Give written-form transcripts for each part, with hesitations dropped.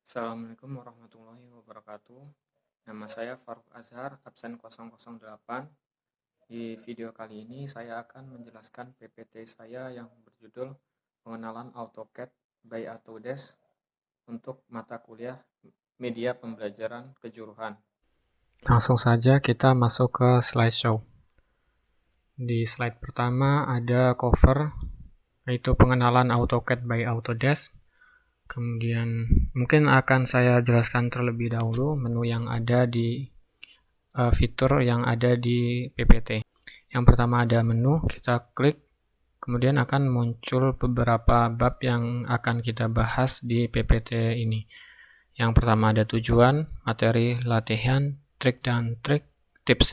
Assalamualaikum warahmatullahi wabarakatuh. Nama saya Faruk Azhar, absen 008. Di video kali ini saya akan menjelaskan PPT saya yang berjudul Pengenalan AutoCAD by Autodesk untuk mata kuliah Media Pembelajaran Kejuruhan. Langsung saja kita masuk ke slideshow. Di slide pertama ada cover, yaitu pengenalan AutoCAD by Autodesk. Kemudian mungkin akan saya jelaskan terlebih dahulu menu yang ada di fitur yang ada di PPT. Yang pertama ada menu, kita klik, kemudian akan muncul beberapa bab yang akan kita bahas di PPT ini. Yang pertama ada tujuan, materi latihan, tips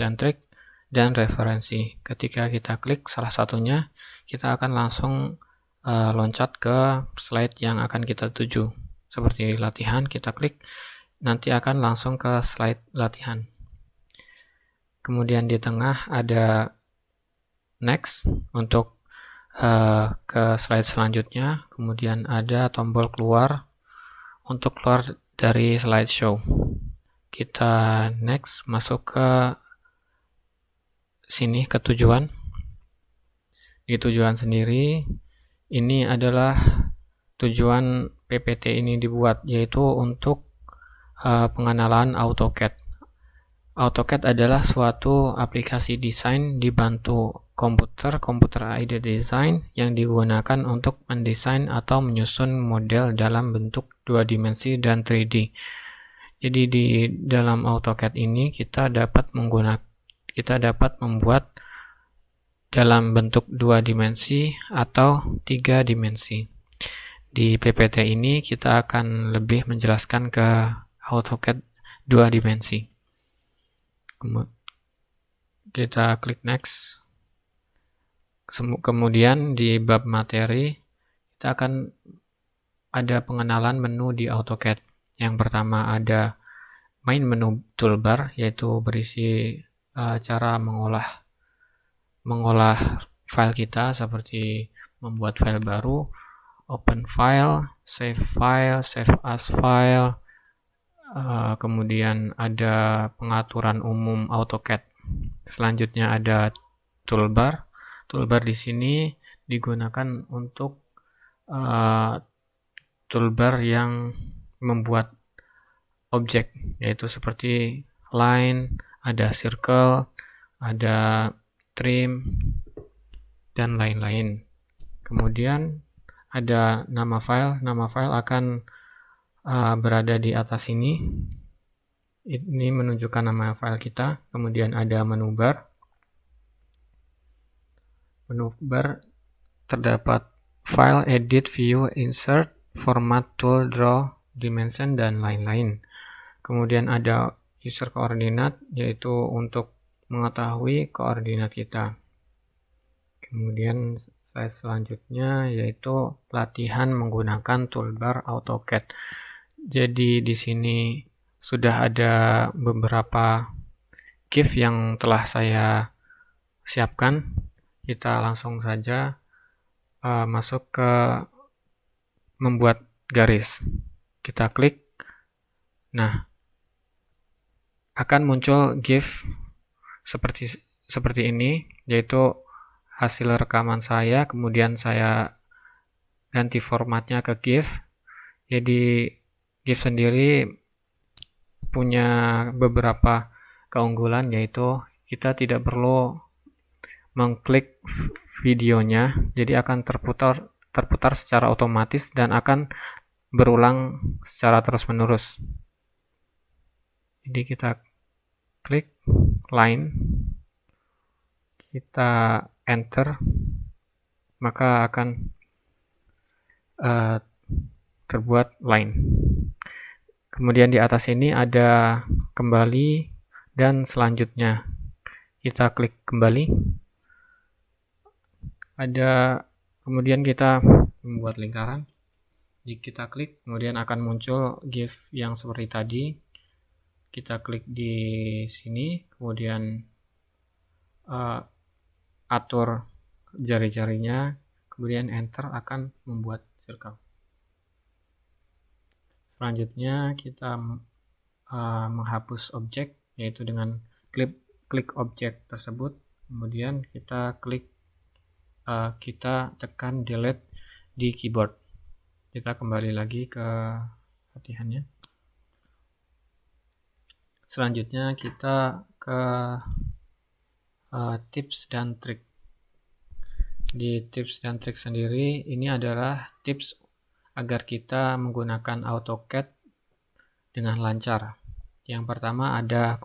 dan trik, dan referensi. Ketika kita klik salah satunya, kita akan langsung loncat ke slide yang akan kita tuju. Seperti latihan, kita klik, nanti akan langsung ke slide latihan. Kemudian di tengah ada next untuk ke slide selanjutnya. Kemudian ada tombol keluar untuk keluar dari slideshow. Kita next, masuk ke sini ke tujuan. Di tujuan sendiri, ini adalah tujuan PPT ini dibuat, yaitu untuk pengenalan AutoCAD. AutoCAD adalah suatu aplikasi desain dibantu komputer aided design yang digunakan untuk mendesain atau menyusun model dalam bentuk 2 dimensi dan 3D. Jadi di dalam AutoCAD ini kita dapat membuat dalam bentuk 2 dimensi atau 3 dimensi. Di PPT ini kita akan lebih menjelaskan ke AutoCAD 2 dimensi. Kita klik next. Kemudian di bab materi kita akan ada pengenalan menu di AutoCAD. Yang pertama ada main menu toolbar, yaitu berisi cara mengolah file kita, seperti membuat file baru, open file, save as file. Kemudian ada pengaturan umum AutoCAD. Selanjutnya ada toolbar. Toolbar di sini digunakan untuk toolbar yang membuat objek, yaitu seperti line, ada circle, ada trim, dan lain-lain. Kemudian ada nama file. Nama file akan berada di atas ini. Ini menunjukkan nama file kita. Kemudian ada menu bar. Menu bar terdapat file, edit, view, insert, format, tool, draw, dimension, dan lain-lain. Kemudian ada user koordinat, yaitu untuk mengetahui koordinat kita. Kemudian slide selanjutnya yaitu latihan menggunakan toolbar AutoCAD. Jadi di sini sudah ada beberapa GIF yang telah saya siapkan. Kita langsung saja masuk ke membuat garis. Kita klik. Nah, akan muncul GIF seperti ini, yaitu hasil rekaman saya, kemudian saya ganti formatnya ke GIF. Jadi GIF sendiri punya beberapa keunggulan, yaitu kita tidak perlu mengklik videonya, jadi akan terputar secara otomatis dan akan berulang secara terus-menerus. Jadi kita klik line, kita enter, maka akan terbuat line. Kemudian di atas ini ada kembali dan selanjutnya. Kita klik kembali. Kemudian kita membuat lingkaran. Jika kita klik, kemudian akan muncul GIF yang seperti tadi. Kita klik di sini, kemudian atur jari-jarinya, kemudian enter, akan membuat circle. Selanjutnya kita menghapus objek, yaitu dengan klik objek tersebut, kemudian kita tekan delete di keyboard. Kita kembali lagi ke latihannya. Selanjutnya kita ke tips dan trik. Di tips dan trik sendiri, ini adalah tips agar kita menggunakan AutoCAD dengan lancar. Yang pertama ada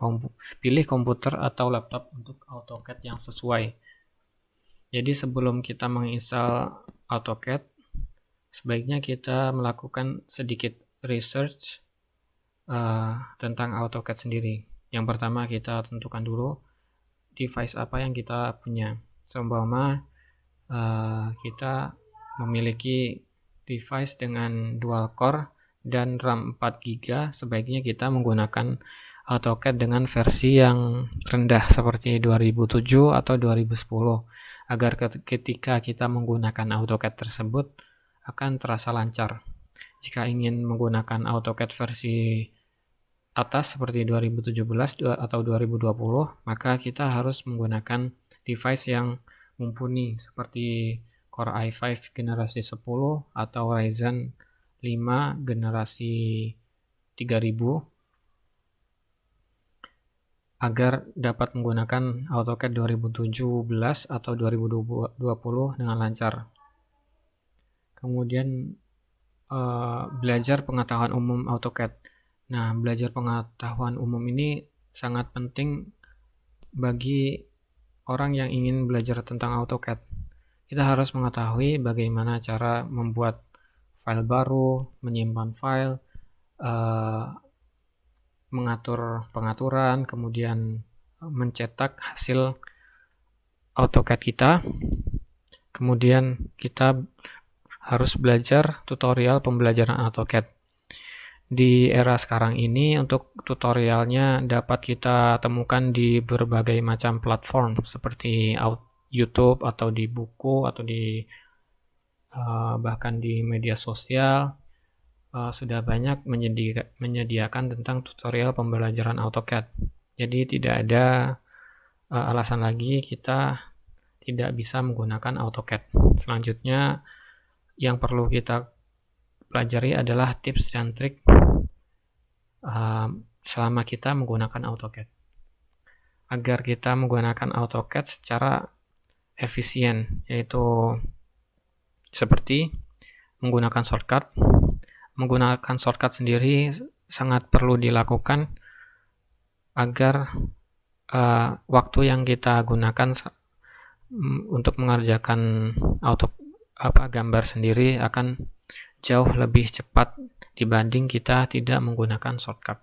pilih komputer atau laptop untuk AutoCAD yang sesuai. Jadi sebelum kita menginstal AutoCAD, sebaiknya kita melakukan sedikit research tentang AutoCAD sendiri. Yang pertama kita tentukan dulu device apa yang kita punya. Seumpama kita memiliki device dengan dual core dan RAM 4 GB, sebaiknya kita menggunakan AutoCAD dengan versi yang rendah seperti 2007 atau 2010 agar ketika kita menggunakan AutoCAD tersebut akan terasa lancar. Jika ingin menggunakan AutoCAD versi atas seperti 2017 atau 2020, maka kita harus menggunakan device yang mumpuni seperti Core i5 generasi 10 atau Ryzen 5 generasi 3000 agar dapat menggunakan AutoCAD 2017 atau 2020 dengan lancar. Kemudian belajar pengetahuan umum AutoCAD. Nah, belajar pengetahuan umum ini sangat penting bagi orang yang ingin belajar tentang AutoCAD. Kita harus mengetahui bagaimana cara membuat file baru, menyimpan file, mengatur pengaturan, kemudian mencetak hasil AutoCAD kita. Kemudian kita harus belajar tutorial pembelajaran AutoCAD. Di era sekarang ini untuk tutorialnya dapat kita temukan di berbagai macam platform seperti YouTube atau di buku atau di bahkan di media sosial sudah banyak menyediakan tentang tutorial pembelajaran AutoCAD. Jadi tidak ada alasan lagi kita tidak bisa menggunakan AutoCAD. Selanjutnya yang perlu kita pelajari adalah tips dan trik selama kita menggunakan AutoCAD. Agar kita menggunakan AutoCAD secara efisien, yaitu seperti menggunakan shortcut. Menggunakan shortcut sendiri sangat perlu dilakukan agar waktu yang kita gunakan untuk mengerjakan gambar sendiri akan jauh lebih cepat dibanding kita tidak menggunakan shortcut.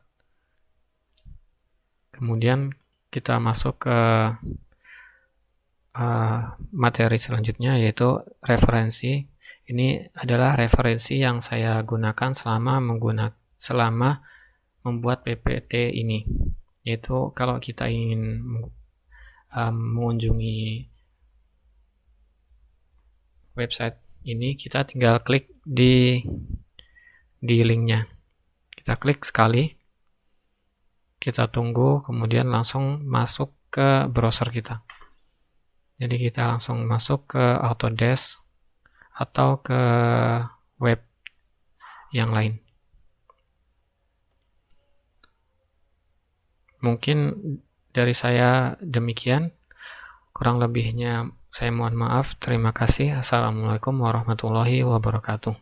Kemudian kita masuk ke materi selanjutnya, yaitu referensi. Ini adalah referensi yang saya gunakan selama membuat PPT ini, yaitu kalau kita ingin mengunjungi website ini, kita tinggal klik di linknya. Kita klik sekali, kita tunggu, kemudian langsung masuk ke browser kita. Jadi kita langsung masuk ke Autodesk atau ke web yang lain. Mungkin dari saya demikian, kurang lebihnya saya mohon maaf. Terima kasih. Assalamualaikum warahmatullahi wabarakatuh.